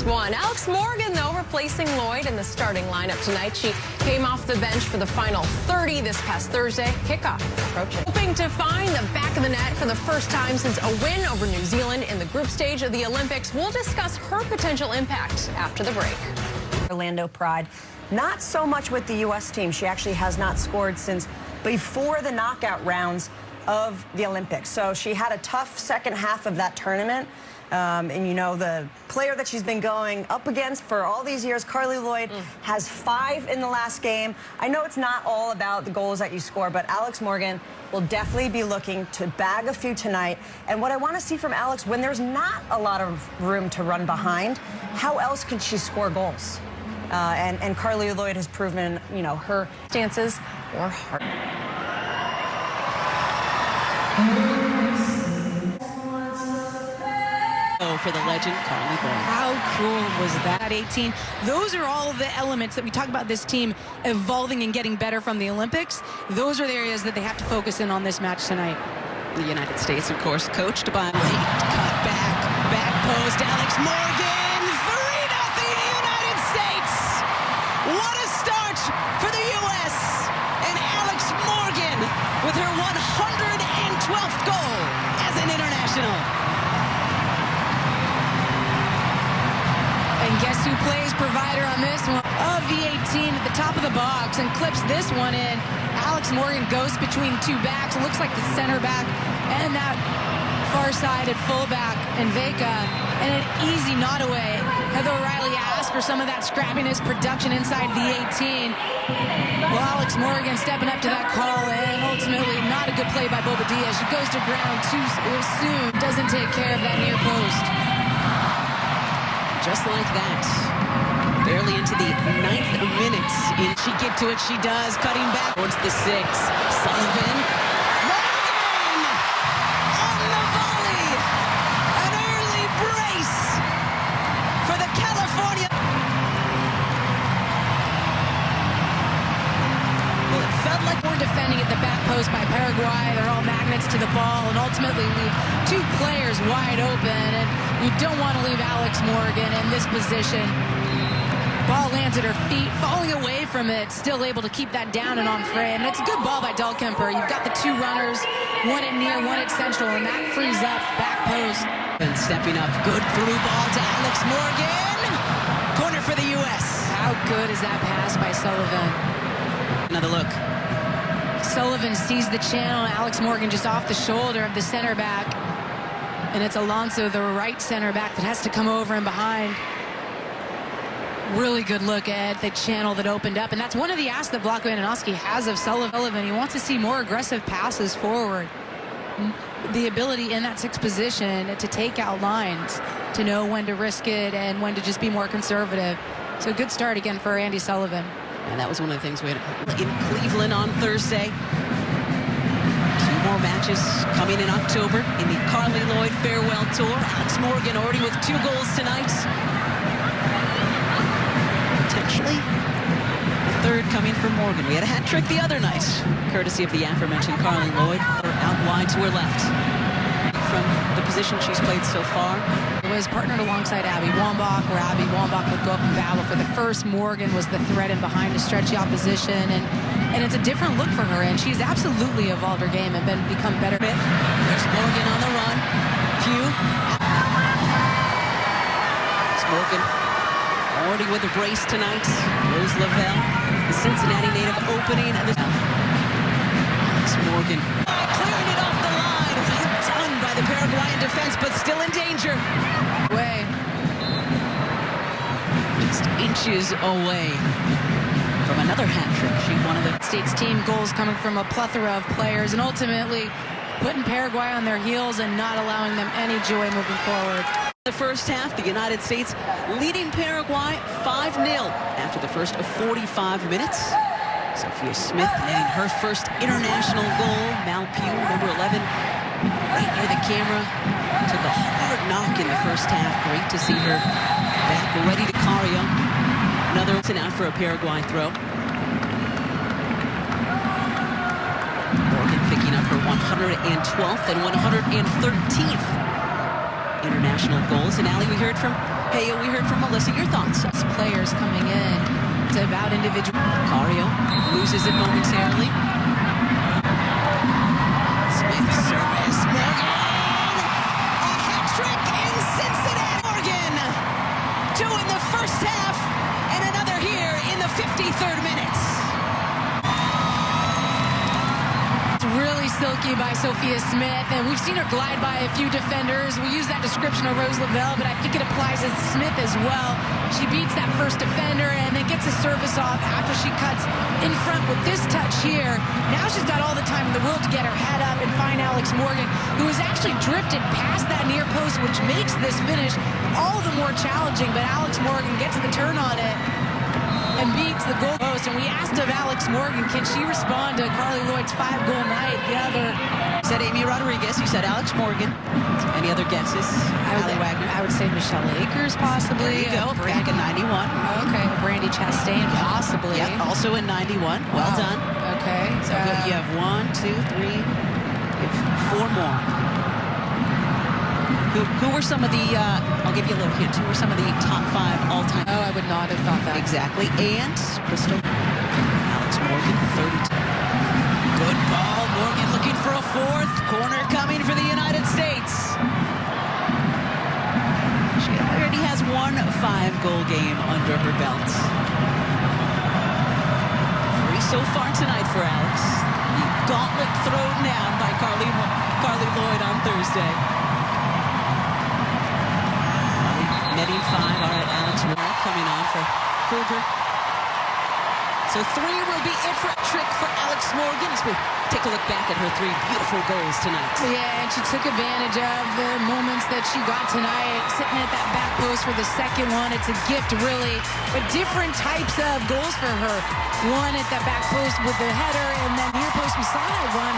just one. Alex Morgan, though, replacing Lloyd in the starting lineup tonight. She came off the bench for the final 30 this past Thursday. Kickoff approaching. Hoping to find the back of the net for the first time since a win over New Zealand in the group stage of the Olympics. We'll discuss her potential impact after the break. Orlando Pride. Not so much with the U.S. team. She actually has not scored since before the knockout rounds of the Olympics. So she had a tough second half of that tournament. And you know, the player that she's been going up against for all these years, Carly Lloyd, has 5 in the last game. I know it's not all about the goals that you score, but Alex Morgan will definitely be looking to bag a few tonight. And what I want to see from Alex, when there's not a lot of room to run behind, how else can she score goals? And Carly Lloyd has proven, you know, her stances or heart. For the legend, Carly Lloyd. How cool was that at 18? Those are all of the elements that we talk about this team evolving and getting better from the Olympics. Those are the areas that they have to focus in on this match tonight. The United States, of course, coached by late cut back post, Alex Morgan, 3-0 United States. What a start for the U.S. and Alex Morgan with her 112th goal as an international. And guess who plays provider on this one? Of the 18 at the top of the box and clips this one in. Alex Morgan goes between two backs. It looks like the center back and that far-sided fullback in Vega. And an easy nod away. Heather O'Reilly asked for some of that scrappiness production inside the 18. Well, Alex Morgan stepping up to that call, and ultimately not a good play by Bobadilla. She goes to ground too soon. Doesn't take care of that near post. Just like that, barely into the 9th minute. She get to it, she does, cutting back towards the 6. Sullivan. Morgan on the volley. An early brace for the California. Well, it felt like we're defending at the back post by Paraguay. They're all magnets to the ball and ultimately leave 2 players wide open. And you don't want to leave Alex Morgan in this position. Ball lands at her feet, falling away from it, still able to keep that down and on frame. And it's a good ball by Dahlkemper. You've got the 2 runners, one at near, one at central, and that frees up back post. And stepping up, good through ball to Alex Morgan. Corner for the U.S. How good is that pass by Sullivan? Another look. Sullivan sees the channel, Alex Morgan just off the shoulder of the center back. And it's Alonso, the right center back, that has to come over and behind. Really good look at the channel that opened up. And that's one of the asks that Vlatko Andonovski has of Sullivan. He wants to see more aggressive passes forward. The ability in that 6th position to take out lines, to know when to risk it and when to just be more conservative. So good start again for Andy Sullivan. And that was one of the things we had in Cleveland on Thursday. 2 more matches coming in October in the Carly Lloyd Farewell Tour. Alex Morgan already with 2 goals tonight. Potentially a 3rd coming from Morgan. We had a hat trick the other night, courtesy of the aforementioned Carly Lloyd. Out wide to her left. From the position she's played so far. It was partnered alongside Abby Wambach, where Abby Wambach would go up and battle for the first. Morgan was the threat in behind to stretch the opposition, and it's a different look for her, and she's absolutely evolved her game and become better. There's Morgan on the run. Pugh. It's Morgan already with a brace tonight. Rose Lavelle, the Cincinnati native, opening. Alex Morgan clearing it off the line. Well done by the Paraguayan defense, but still in danger. Way. Just inches away from another hat trick. She one of the States team goals coming from a plethora of players and ultimately putting Paraguay on their heels and not allowing them any joy moving forward. The first half, the United States leading Paraguay 5-0 after the first 45 minutes. Sophia Smith netting her first international goal. Mal Pugh, number 11, right near the camera. Took a hard knock in the first half. Great to see her back ready to Cario. Another out for a Paraguay throw. Morgan picking up her 112th and 113th international goals. And Ali, we heard from Hey, we heard from Melissa. Your thoughts? Players coming in. It's about individual. Cario loses it momentarily. Smith service. Morgan! A hat trick in Cincinnati. Morgan! 2 in the first half and another here in the 53rd minute. Really silky by Sophia Smith, and we've seen her glide by a few defenders. We use that description of Rose Lavelle, but I think it applies to Smith as well. She beats that first defender and then gets a service off after she cuts in front with this touch here. Now she's got all the time in the world to get her head up and find Alex Morgan, who has actually drifted past that near post, which makes this finish all the more challenging, but Alex Morgan gets the turn on it and beats the goal post. And we asked of Alex Morgan, can she respond to Carly Lloyd's 5-goal night? The other said Amy Rodriguez. You said Alex Morgan. Any other guesses? I would say Michelle Akers, possibly. There you go. Back in 91. Okay. Brandy Chastain, possibly. Yep. Also in 91. Well done. Okay. So you have 1, 2, 3. You have 4 more. Who were some of the, I'll give you a little hint, who were some of the top 5 all-time? Oh, I would not have thought that. Exactly. And Crystal, Alex Morgan, 32. Good ball. Morgan looking for a 4th. Corner coming for the United States. She already has 1 5-goal game under her belt. 3 so far tonight for Alex. The gauntlet thrown down by Carly Lloyd on Thursday. Netting 5. All right, Alex Morgan coming on for Kruger. So 3 will be it for a trick for Alex Morgan as we take a look back at her 3 beautiful goals tonight. Yeah, and she took advantage of the moments that she got tonight, sitting at that back post for the second one. It's a gift, really, but different types of goals for her. One at that back post with the header, and then near post we saw that run